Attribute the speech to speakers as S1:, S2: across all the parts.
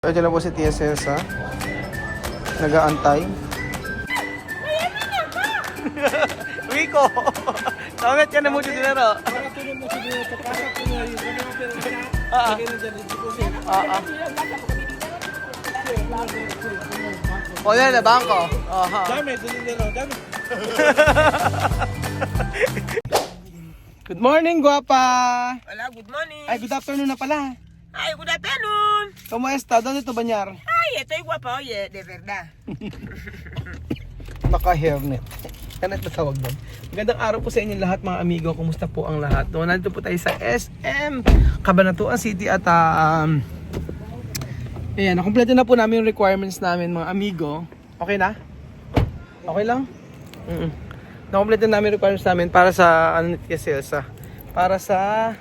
S1: Ito na po si Tia Celsa. Nag-aantay. Rico! Samet ka na mo dito nero. O yan na bangko.
S2: Dami, dinero, dami.
S1: Good morning, guwapa!
S3: Hola, good morning.
S1: Ay, good afternoon na pala.
S3: Ay, good afternoon.
S1: ¿Cómo está? ¿Dónde tu bañar?
S3: Ay, estoy guapa, oye, de verdad.
S1: Naka-hairnet. Yan ang tatawag doon. Magandang araw po sa inyo lahat mga amigo. Kumusta po ang lahat? No, nandito po tayo sa SM Cabanatuan City at ayan, nakumpleto na po namin yung requirements namin mga amigo. Okay na? Okay lang? Nakumpleto na namin yung requirements namin para sa ano ni Tia Celsa. Para sa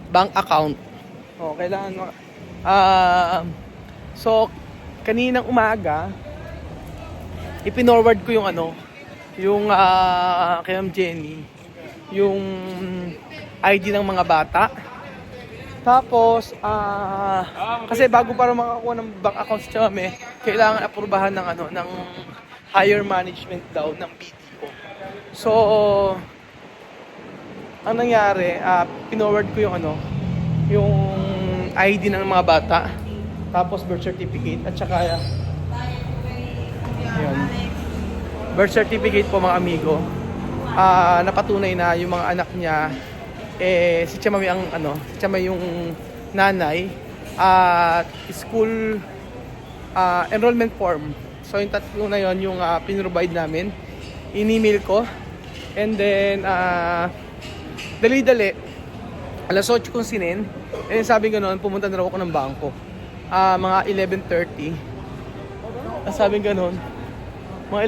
S1: bank account. O, kailangan so kaninang umaga ipinorward ko yung yung kay Ma'am Jenny yung ID ng mga bata. Tapos kasi bago para makakuha ng bank account si Chame, kailangan aprubahan ng ng higher management daw ng BDO. So ang nangyari, pinorward ko yung yung ID ng mga bata, tapos birth certificate at saka yun, birth certificate po mga amigo. Napatunay na yung mga anak niya si Chamay ang si Chamay yung nanay at school enrollment form. So yung tatlo na yon yung pinrovide namin, in-email ko, and then dali-dali alas 8 kong sinin, and sabi ganoon pumunta na raw ako ng bangko mga 11:30. Sabi ganoon mga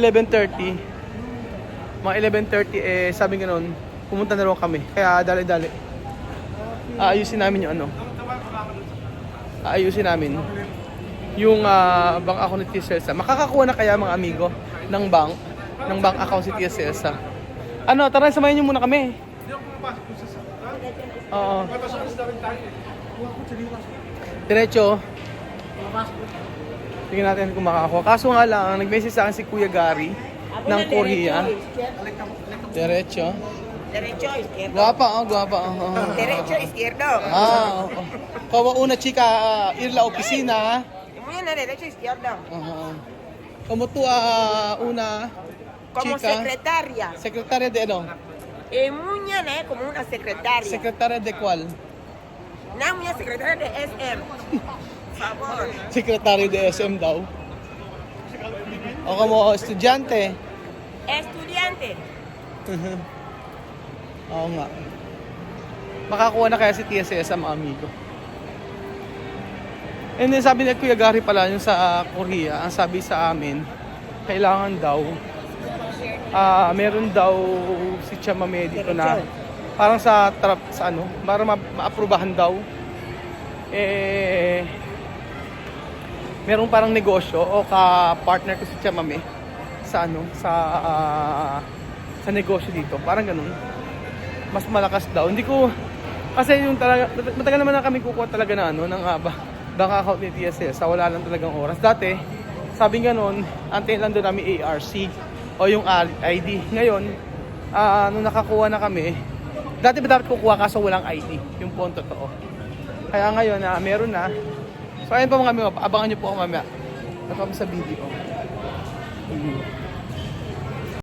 S1: 11:30 sabi ganoon pumunta na raw kami, kaya dali-dali aayusin namin yung aayusin namin yung bank account ni Tia Celsa. Makakakuha na kaya mga amigo ng bank account si Tia Celsa. Tara, samayin niyo muna kami. Oo. Diretso. Tingnan natin kung makakakuha. Kaso nga lang, nag-message sa akin si Kuya Gary ng Korea. Diretso.
S3: Derecho, izquierdo.
S1: Guwapa.
S3: Derecho, izquierdo.
S1: Kawa una chica, ir la oficina.
S3: Muy bien, derecho, izquierdo.
S1: Como tú una
S3: Como
S1: chica.
S3: secretaria.
S1: Secretaria de
S3: Muña, como una secretaria.
S1: Secretaria de cuál?
S3: Una muña secretaria de SM. Por favor.
S1: Secretario de SM daw. O como estudyante.
S3: Estudiante.
S1: Oo nga. Makakuha na kaya si Tia Celsa mga amigo. And then sabi ni Kuya Gary pala yung sa Korea, ang sabi sa amin, kailangan daw meron daw si Chamame dito na parang sa para maaprubahan daw meron parang negosyo o ka-partner ko si Chamame sa sa negosyo dito, parang ganun. Mas malakas daw. Hindi ko kasi yung talaga matagal naman na kami kukuha talaga na ng bank account ni Tia Celsa. Wala lang talagang oras. Dati sabi ganun, antayin lang doon namin ARC o yung ID. Ngayon, nung nakakuha na kami, dati ba dapat kukuha kaso walang ID, yung po ang totoo. Kaya ngayon meron na. So ayun po mga amigo, abangan nyo po ako mamaya. Ito kami sa video.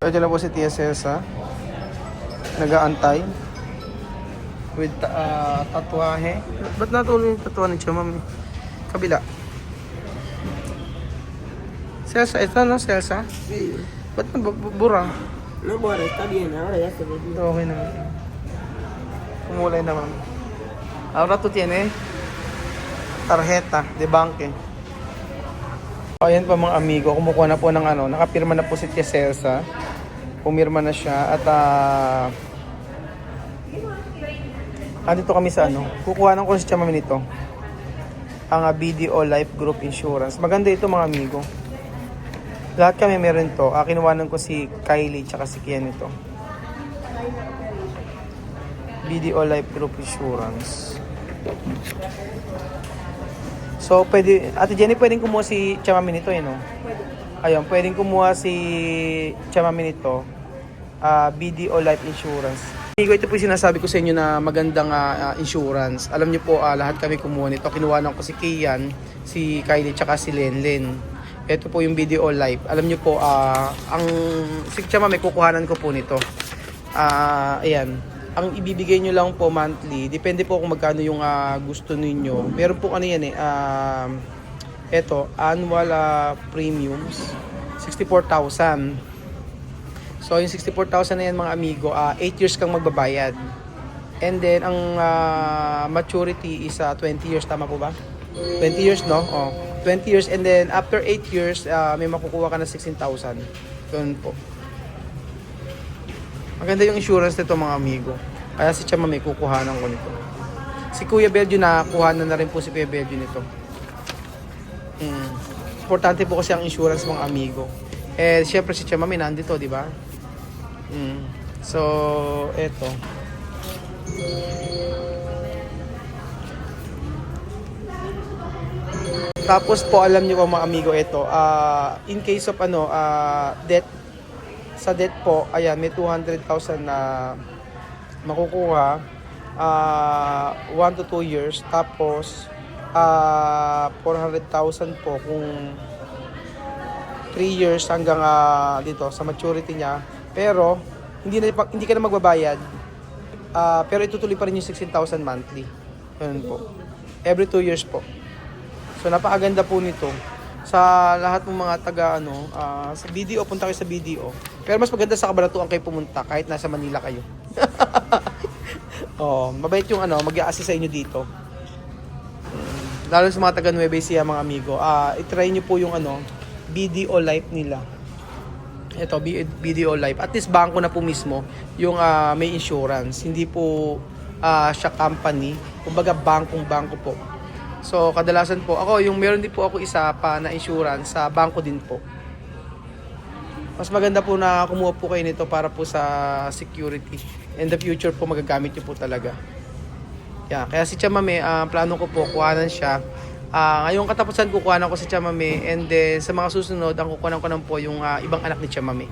S1: Ito na po si Tia Celsa. Nag-aantay. With tatuahe. Ba't natuloy yung tatuahe ni Chumami? Kabila. Celsa, ito na Celsa?
S3: Sí.
S1: Ba't nabura?
S3: No, bueno, está bien, ahora ya se ve bien.
S1: Okay naman. Kumulay naman. Ahora tu tiene tarjeta de banque. Ayan pa mga amigo, kumukuha na po ng nakapirma na po si Tia Celsa. Pumirma na siya at andito kami sa kukuha ng ko si Chamami nito. Ang BDO Life Group Insurance. Maganda ito mga amigo. Lahat kami meron to. Kinuwanan ko si Kylie tsaka si Kian ito. BDO Life Group Insurance. So, pwede, Ate Jenny, pwedeng kumuha si Chamami nito, no? Ayun, pwedeng kumuha si Chamami nito. BDO Life Insurance. Ito po yung sinasabi ko sa inyo na magandang insurance. Alam niyo po, lahat kami kumuha nito. Kinuha ko si Kian, si Kylie, tsaka si Lenlen. Ito po yung BDO Life. Alam niyo po, si Chamami, kukuhanan ko po nito. Ayan. Ang ibibigay nyo lang po monthly, depende po kung magkano yung gusto ninyo. Meron po ano yan eto, annual premiums, 64,000. So yung 64,000 na yan mga amigo, 8 years kang magbabayad. And then ang maturity is 20 years, tama po ba? 20 years, no? 20 years, and then after 8 years, may makukuha ka na 16,000. Yun po. Maganda yung insurance nito mga amigo. Kaya si Chama may kukuhanan ko nito. Si Kuya Belgio kuhanan na rin po si Kuya Belgio nito. Importante po kasi ang insurance mga amigo. Syempre si Chama may nandito, di ba? So, eto. Tapos po alam niyo po mga amigo, ito, in case of death, sa death po, ayan, may 200,000 na makukuha, 1 to 2 years, tapos 400,000 po kung 3 years hanggang dito sa maturity niya, pero hindi ka na magbabayad, pero itutuloy pa rin yung 16,000 monthly. Ganun po, every 2 years po. So napakaganda po nito sa lahat ng mga taga sa BDO, punta kayo sa BDO. Pero mas maganda sa Cabanatuan kayo pumunta kahit nasa Manila kayo. Mabait yung mag-i-assist sa inyo dito. Lalo sa mga taga Nueva Ecija mga amigo. I-try niyo po yung BDO Life nila. Ito, BDO Life. At least bangko na po mismo yung may insurance. Hindi po siya company. Kumbaga bangko po. So, kadalasan po, meron din po ako isa pa na insurance sa bangko din po. Mas maganda po na kumuha po kayo nito para po sa security. In the future po, magagamit nyo po talaga. Kaya si Chamame, plano ko po, kuhanan siya. Ngayong katapusan, kukuhanan ko si Chamame. And then, sa mga susunod, ang kukuhanan ko na po yung ibang anak ni Chamame.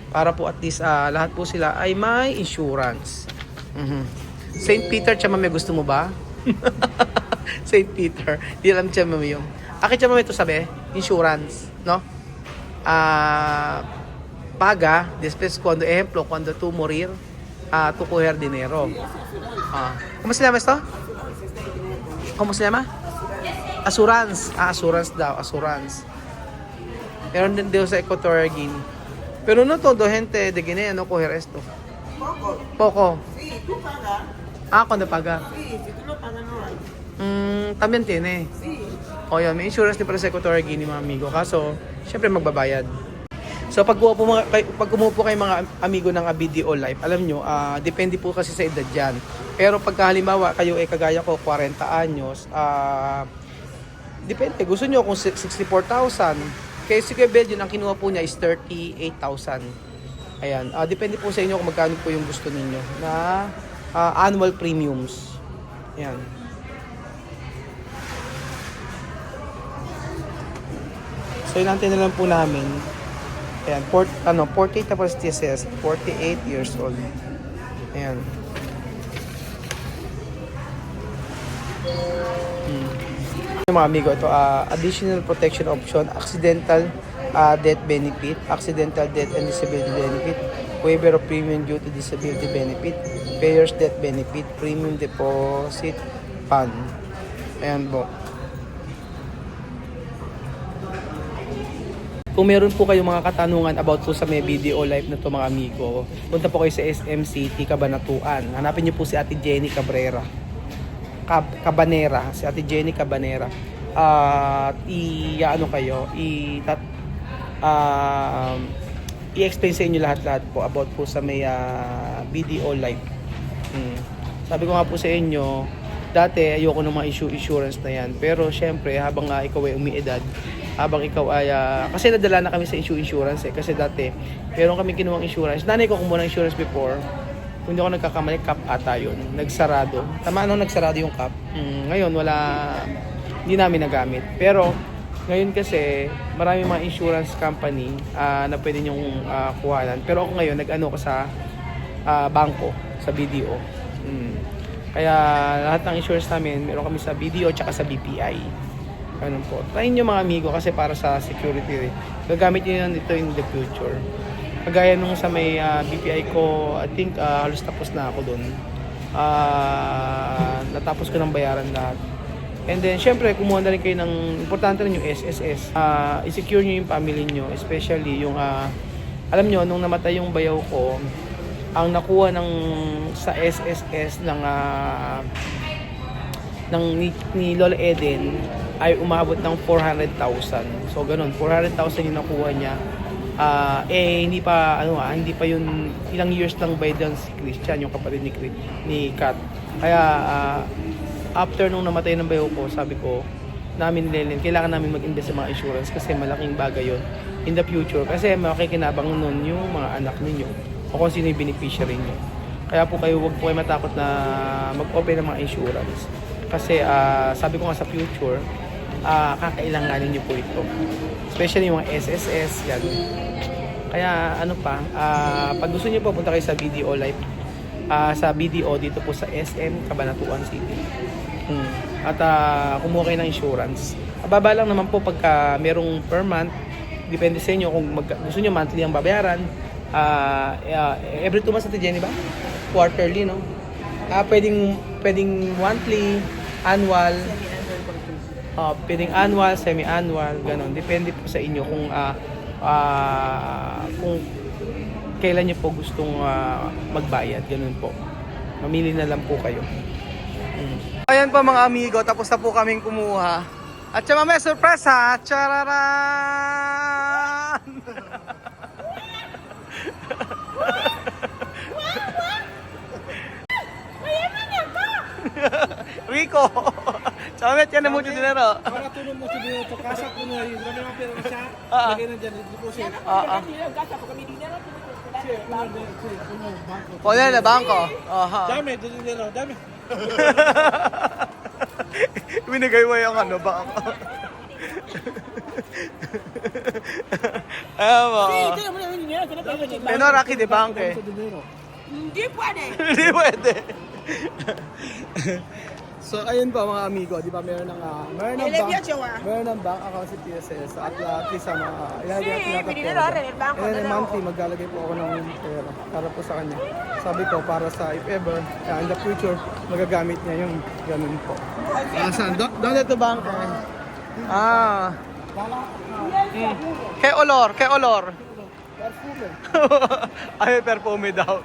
S1: Para po at least lahat po sila ay may insurance. St. Peter, Chamame, gusto mo ba? St. Peter, di alam Chamame yung. Chamame ito sabi, insurance, no? Paga, después cuando ejemplo, cuando tú morir, tú coger dinero. ¿Cómo se llama esto? ¿Cómo se llama? Assurance. Assurance daw, assurance. Meron din daw sa Equatorial Guinea. Pero no todo gente de Guinea no coger esto. Poco.
S3: Sí, tú pagas.
S1: Cuando paga.
S3: Sí, si tú no pagas no hay.
S1: También tiene.
S3: Sí.
S1: Yun, may insurance din para sa Equatorial Guinea mga amigo. Kaso, syempre magbabayad. So pag kumuha po kayo mga amigo ng BDO Life, alam nyo, depende po kasi sa edad yan. Pero pagka halimbawa kayo kagaya ko, 40 anyos, depende. Gusto nyo kung 64,000. Kaya si Kuya Belgian, ang kinuha po niya is 38,000. Ayan, depende po sa inyo kung magkano po yung gusto ninyo na annual premiums. Ayan. So yun natin na lang po namin. Ayan, 48 na po si TSS, 48 years old. Ayan. Mga amigo, ito additional protection option, accidental death benefit, accidental death and disability benefit, waiver of premium due to disability benefit, payers death benefit, premium deposit fund. Ayan po. Kung meron po kayong mga katanungan about po sa may BDO Life na to mga amigo, punta po kayo sa SM City, Cabanatuan. Hanapin niyo po si Ate Jenny Cabanera. Si Ate Jenny Cabanera. I-explain sa inyo lahat-lahat po about po sa may BDO Life. Sabi ko nga po sa inyo, dati ayoko ng mga insurance na yan. Pero syempre, habang ikaw ay umiedad, habang ikaw ay, kasi nadala na kami sa insurance kasi dati, meron kami kinuwang insurance. Nanay ko kumuha ng insurance before, kung hindi ako nagkakamali, cap ata yun. Nagsarado. Tama nung nagsarado yung cap. Ngayon, hindi namin nagamit. Pero, ngayon kasi, marami mga insurance company na pwede nyong kuhanan. Pero ako ngayon, nag-ano ko sa bangko, sa BDO. Kaya lahat ng insurance namin, meron kami sa BDO tsaka sa BPI. Ganun po. Try nyo mga amigo kasi para sa security. Gagamit nyo yun ito in the future. Kagaya nung sa may BPI ko, I think halos tapos na ako doon. Natapos ko ng bayaran lahat. And then, syempre, kumuha na rin kayo ng, importante rin yung SSS. I-secure nyo yung family nyo, especially yung, alam nyo, nung namatay yung bayaw ko, ang nakuha sa SSS ni Lola Eden ay umabot ng 400,000. So, ganun, 400,000 yung nakuha niya. Hindi pa yun, ilang years lang by then si Christian, yung kapatid ni Kat. Kaya, after nung namatay ng bayo ko, sabi ko, kailangan namin mag-invest sa mga insurance kasi malaking bagay yun in the future. Kasi makikinabang nun yung mga anak ninyo o kung sino yung beneficiary nyo. Kaya po huwag po kayo matakot na mag-open ng mga insurance. Kasi sabi ko nga sa future, kakailanganin nyo po ito. Especially yung mga SSS, yan. Kaya pag gusto nyo po, punta kayo sa BDO Life. Sa BDO dito po sa SM, Cabanatuan City. At kumuha kayo ng insurance. Baba lang naman po pagka merong per month. Depende sa inyo kung gusto nyo monthly ang babayaran. Every 2 months natin, Jenny ba? Quarterly, no? Pwedeng monthly, annual, pwedeng annual, semi-annual, ganon. Depende po sa inyo kung kailan nyo po gustong magbayad, ganun po. Mamili na lang po kayo. Ayan pa mga amigo, tapos na po kaming kumuha. At siya mamaya, surprise ha! Chararan! Rico! Sabi at yan na mucho dinero.
S2: Para tulong mo si Dino, kasak ko na yun. Sabi naman pera na siya. Lagay na dyan, deposit.
S1: O yan na, bangko.
S2: Dami, doon dinero, dami.
S1: Binigay mo yung bangko. Ayan mo. Pero Rocky de Banco eh.
S3: Hindi pwede.
S1: Hindi pwede. So ayun pa mga amigo, di ba meron ng bank account si TSS at least ilalagay natin monthly maglalagay po ako ng pera para po sa kanya. Sabi ko para sa if ever in the future magagamit niya yung ganun po. Saan? Doon ito bank Kay Olor. Perfume. Ay, perfume daw.